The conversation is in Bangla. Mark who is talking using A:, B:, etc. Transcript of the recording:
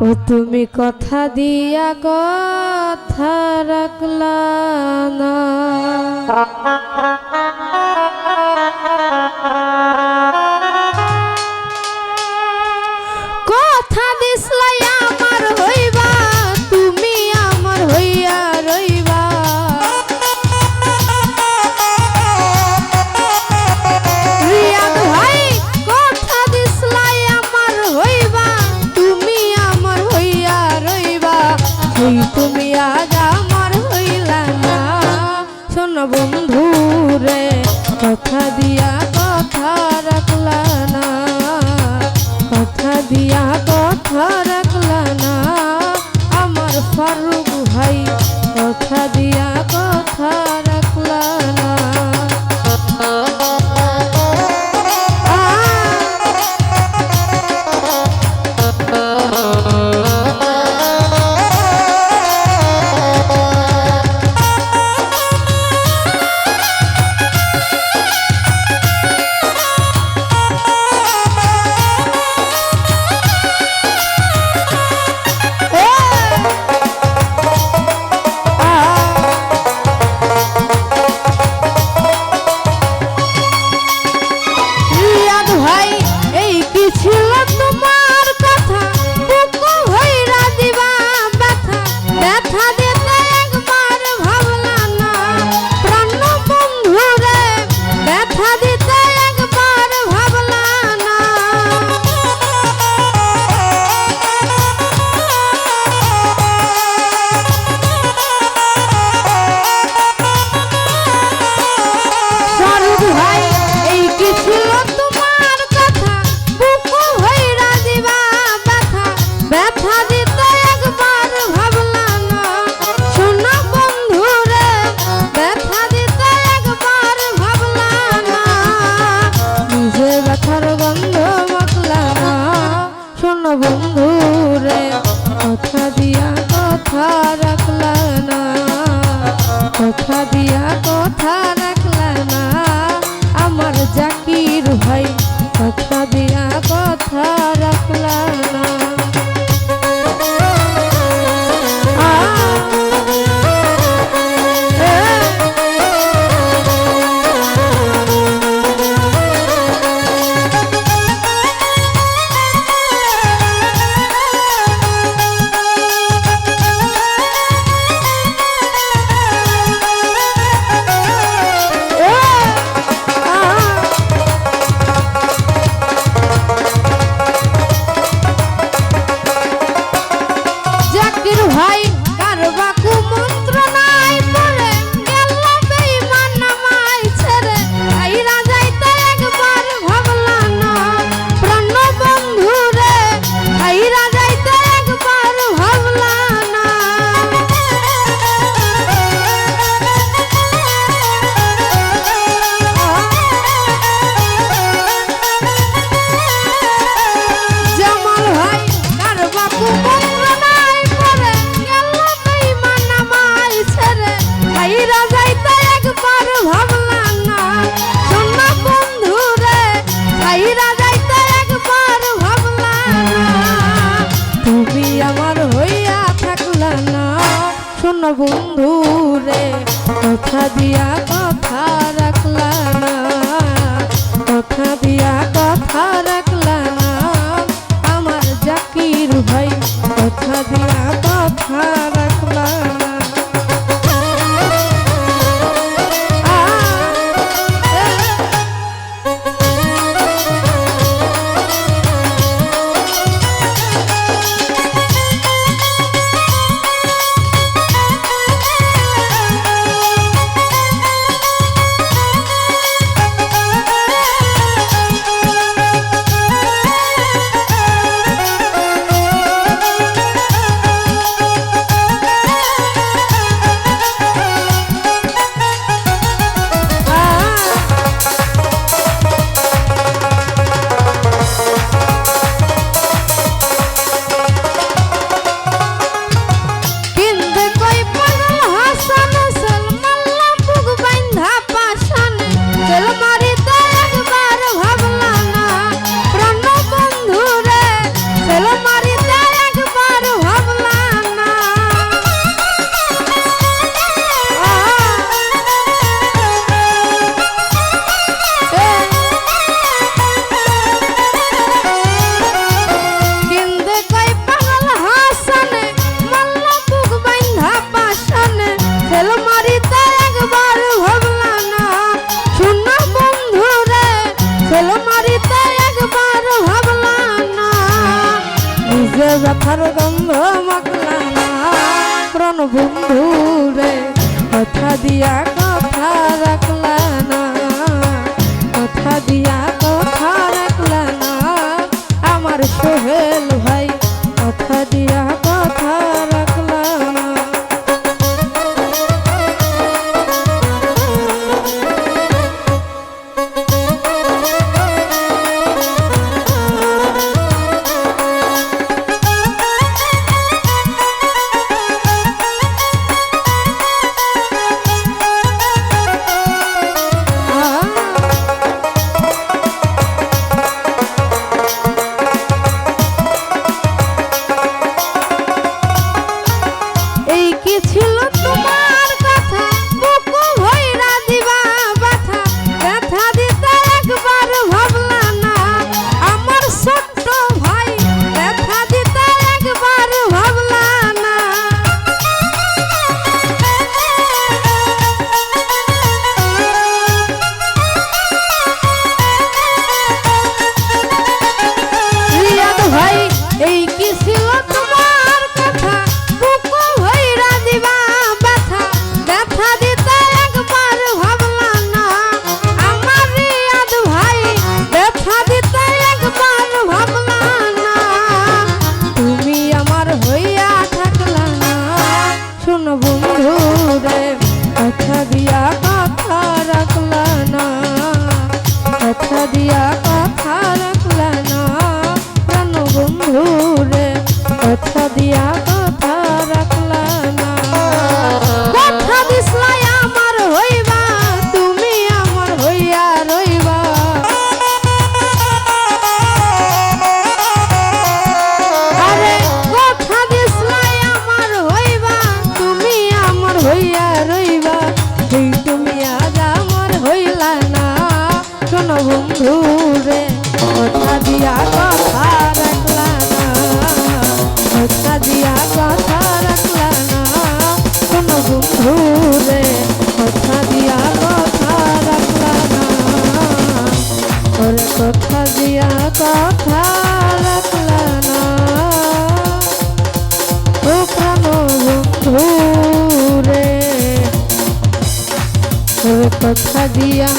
A: ও তুমি কথা দিয়া কথা রাখলা না। কথা দিসলাই আমার হইবা, তুমি আমার হইয়া রইবা। রিয়াদ ভাই কথা দিসলাই আমার হইবা, তুমি আমার হইয়া রইবা। ওই তুমি আজ আমার হইলা না। শোন বন্ধু রে কথা দিয়া কথা রাখলা না, কথা দিয়া কথা রাখলা না। আমার ফারুক ভাই কথা দিয়া কথা রাখলা না। বন্ধু রে কথা দিয়া কথা রাখলা না, কথা দিয়া কথা রাখলা না। আমার জাকির ভাই কথা দিয়া কথা রাখলা না। বন্ধু রে কথা দিয়া কথা রাখলা না, কথা দিয়া কথা রাখলা না। আমার জাকির ভাই কথা দিয়া কথা রাখলা না। যে ব্যথার গন্ধ মাখলা না প্রাণ বন্ধু রে কথা দিয়া কথা রাখলা না কথা দিয়া কথা রাখলা না আমার সোহেল ভাই কথা দিয়া কথা রাখলা না কথা দিয়া কথা রাখলা না প্রাণ বন্ধু রে কথা দিয়া কথা রাখলা না কথা দিছলাই আমার হইবা তুমি আমার হইয়া রইবা আরে কথা দিছলাই আমার হইবা তুমি আমার হইয়া রইবা সেই তুমি আজ আমার হইলা না শোনো বন্ধু রে কথা দিয়া কথা রাখলা না কথা দিয়া কথা রাখলা না শোনো বন্ধু রে কথা দিয়া কথা রাখলা না ওরে কথা দিয়া কথা রাখলা না ও প্রাণ বন্ধু রে ওরে কথা দিয়া